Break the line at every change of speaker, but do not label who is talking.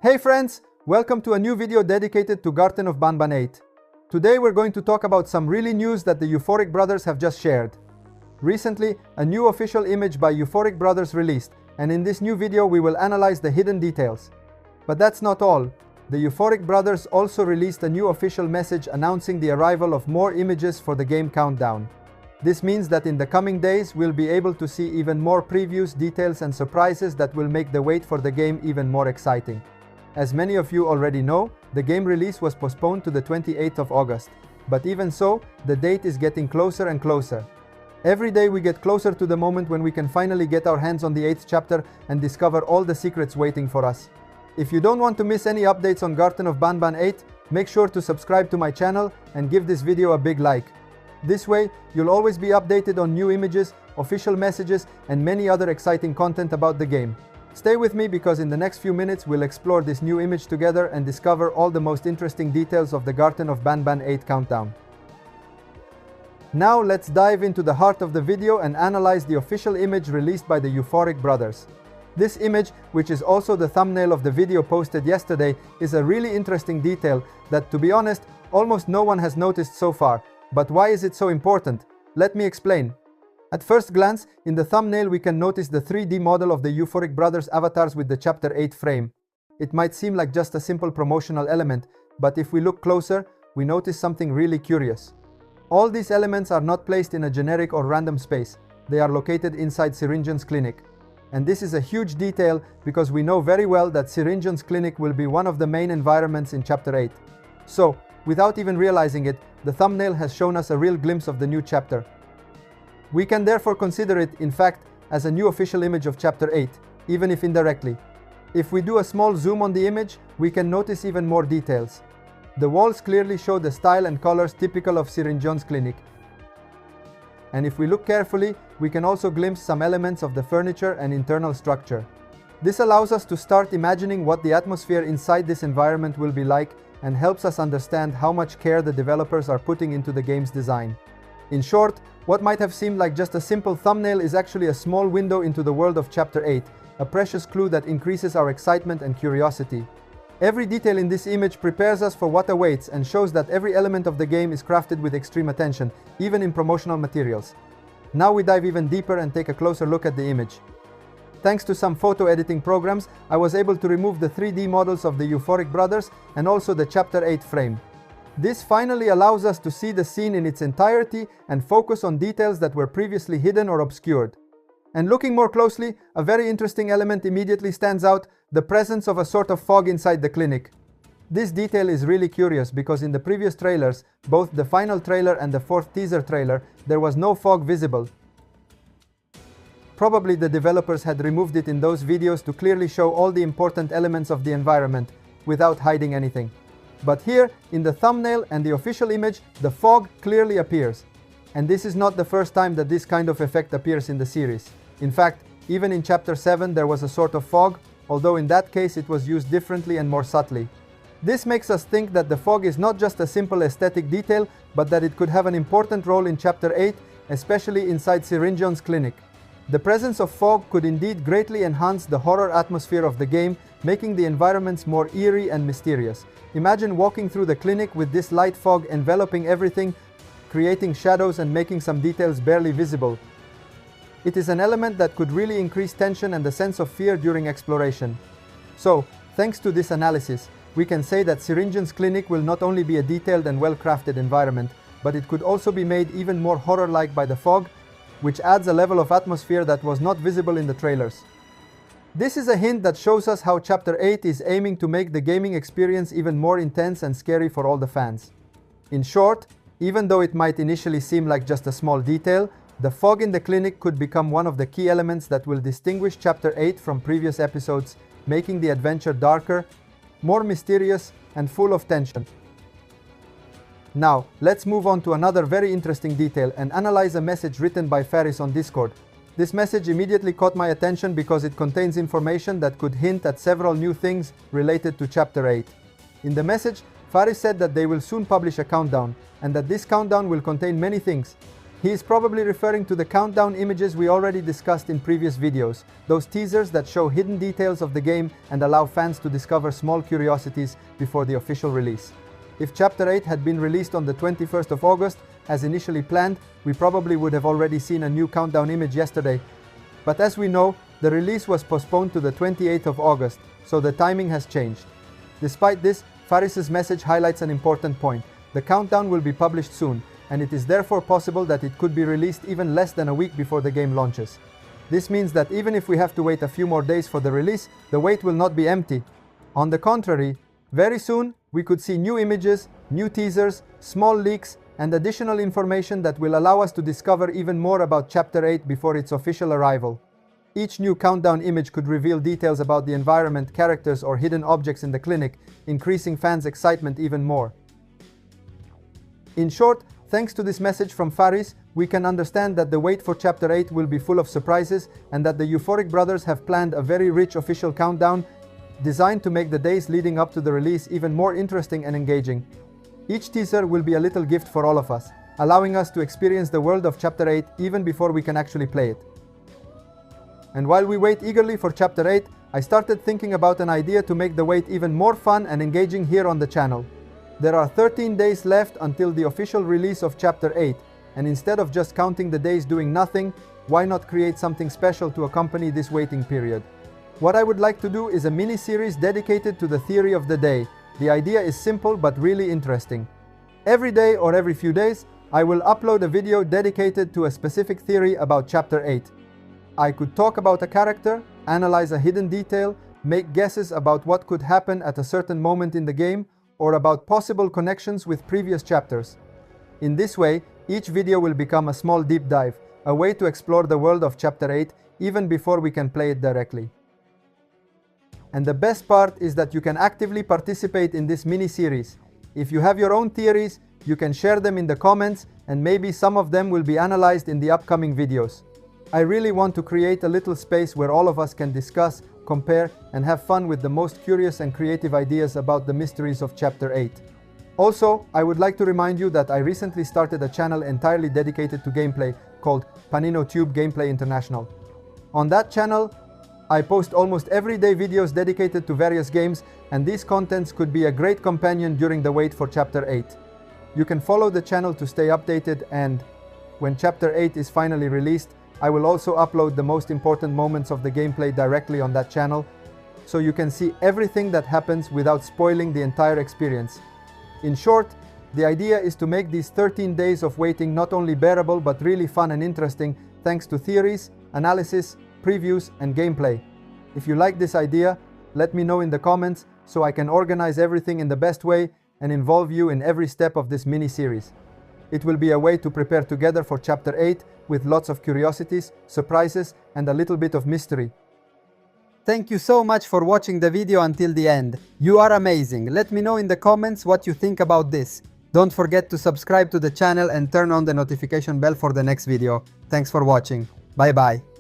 Hey friends, welcome to a new video dedicated to Garten of Banban 8. Today we're going to talk about some really news that the EUPHORIC brothers have just shared. Recently, a new official image by EUPHORIC brothers released, and in this new video we will analyze the hidden details. But that's not all. The EUPHORIC brothers also released a new official message announcing the arrival of more images for the game countdown. This means that in the coming days we'll be able to see even more previews, details and surprises that will make the wait for the game even more exciting. As many of you already know, the game release was postponed to the 28th of August. But even so, the date is getting closer and closer. Every day we get closer to the moment when we can finally get our hands on the 8th chapter and discover all the secrets waiting for us. If you don't want to miss any updates on Garten of Banban 8, make sure to subscribe to my channel and give this video a big like. This way, you'll always be updated on new images, official messages, and many other exciting content about the game. Stay with me because in the next few minutes we'll explore this new image together and discover all the most interesting details of the Garten of Banban 8 countdown. Now let's dive into the heart of the video and analyze the official image released by the EUPHORIC brothers. This image, which is also the thumbnail of the video posted yesterday, is a really interesting detail that, to be honest, almost no one has noticed so far. But why is it so important? Let me explain. At first glance, in the thumbnail we can notice the 3D model of the EUPHORIC brothers avatars with the Chapter 8 frame. It might seem like just a simple promotional element, but if we look closer, we notice something really curious. All these elements are not placed in a generic or random space. They are located inside Syringan's clinic. And this is a huge detail because we know very well that Syringan's clinic will be one of the main environments in Chapter 8. So, without even realizing it, the thumbnail has shown us a real glimpse of the new chapter. We can therefore consider it, in fact, as a new official image of Chapter 8, even if indirectly. If we do a small zoom on the image, we can notice even more details. The walls clearly show the style and colors typical of Syringan's clinic. And if we look carefully, we can also glimpse some elements of the furniture and internal structure. This allows us to start imagining what the atmosphere inside this environment will be like and helps us understand how much care the developers are putting into the game's design. In short, what might have seemed like just a simple thumbnail is actually a small window into the world of Chapter 8, a precious clue that increases our excitement and curiosity. Every detail in this image prepares us for what awaits and shows that every element of the game is crafted with extreme attention, even in promotional materials. Now we dive even deeper and take a closer look at the image. Thanks to some photo editing programs, I was able to remove the 3D models of the EUPHORIC brothers and also the Chapter 8 frame. This finally allows us to see the scene in its entirety and focus on details that were previously hidden or obscured. And looking more closely, a very interesting element immediately stands out: the presence of a sort of fog inside the clinic. This detail is really curious because in the previous trailers, both the final trailer and the fourth teaser trailer, there was no fog visible. Probably the developers had removed it in those videos to clearly show all the important elements of the environment, without hiding anything. But here, in the thumbnail and the official image, the fog clearly appears. And this is not the first time that this kind of effect appears in the series. In fact, even in Chapter 7 there was a sort of fog, although in that case it was used differently and more subtly. This makes us think that the fog is not just a simple aesthetic detail, but that it could have an important role in Chapter 8, especially inside Syringan's clinic. The presence of fog could indeed greatly enhance the horror atmosphere of the game, making the environments more eerie and mysterious. Imagine walking through the clinic with this light fog enveloping everything, creating shadows and making some details barely visible. It is an element that could really increase tension and the sense of fear during exploration. So, thanks to this analysis, we can say that Syringan's clinic will not only be a detailed and well-crafted environment, but it could also be made even more horror-like by the fog, which adds a level of atmosphere that was not visible in the trailers. This is a hint that shows us how Chapter 8 is aiming to make the gaming experience even more intense and scary for all the fans. In short, even though it might initially seem like just a small detail, the fog in the clinic could become one of the key elements that will distinguish Chapter 8 from previous episodes, making the adventure darker, more mysterious, and full of tension. Now, let's move on to another very interesting detail and analyze a message written by Faris on Discord. This message immediately caught my attention because it contains information that could hint at several new things related to Chapter 8. In the message, Faris said that they will soon publish a countdown, and that this countdown will contain many things. He is probably referring to the countdown images we already discussed in previous videos, those teasers that show hidden details of the game and allow fans to discover small curiosities before the official release. If Chapter 8 had been released on the 21st of August, as initially planned, we probably would have already seen a new countdown image yesterday. But as we know, the release was postponed to the 28th of August, so the timing has changed. Despite this, Faris's message highlights an important point. The countdown will be published soon, and it is therefore possible that it could be released even less than a week before the game launches. This means that even if we have to wait a few more days for the release, the wait will not be empty. On the contrary, very soon, we could see new images, new teasers, small leaks, and additional information that will allow us to discover even more about Chapter 8 before its official arrival. Each new countdown image could reveal details about the environment, characters, or hidden objects in the clinic, increasing fans' excitement even more. In short, thanks to this message from Faris, we can understand that the wait for Chapter 8 will be full of surprises and that the EUPHORIC brothers have planned a very rich official countdown designed to make the days leading up to the release even more interesting and engaging. Each teaser will be a little gift for all of us, allowing us to experience the world of Chapter 8 even before we can actually play it. And while we wait eagerly for Chapter 8, I started thinking about an idea to make the wait even more fun and engaging here on the channel. There are 13 days left until the official release of Chapter 8, and instead of just counting the days doing nothing, why not create something special to accompany this waiting period? What I would like to do is a mini-series dedicated to the theory of the day. The idea is simple but really interesting. Every day or every few days, I will upload a video dedicated to a specific theory about Chapter 8. I could talk about a character, analyze a hidden detail, make guesses about what could happen at a certain moment in the game, or about possible connections with previous chapters. In this way, each video will become a small deep dive, a way to explore the world of Chapter 8 even before we can play it directly. And the best part is that you can actively participate in this mini-series. If you have your own theories, you can share them in the comments and maybe some of them will be analyzed in the upcoming videos. I really want to create a little space where all of us can discuss, compare, and have fun with the most curious and creative ideas about the mysteries of Chapter 8. Also, I would like to remind you that I recently started a channel entirely dedicated to gameplay called PaninoTube Gameplay International. On that channel, I post almost everyday videos dedicated to various games, and these contents could be a great companion during the wait for Chapter 8. You can follow the channel to stay updated, and when Chapter 8 is finally released, I will also upload the most important moments of the gameplay directly on that channel, so you can see everything that happens without spoiling the entire experience. In short, the idea is to make these 13 days of waiting not only bearable but really fun and interesting thanks to theories, analysis, previews, and gameplay. If you like this idea, let me know in the comments so I can organize everything in the best way and involve you in every step of this mini-series. It will be a way to prepare together for Chapter 8 with lots of curiosities, surprises, and a little bit of mystery. Thank you so much for watching the video until the end. You are amazing. Let me know in the comments what you think about this. Don't forget to subscribe to the channel and turn on the notification bell for the next video. Thanks for watching. Bye bye.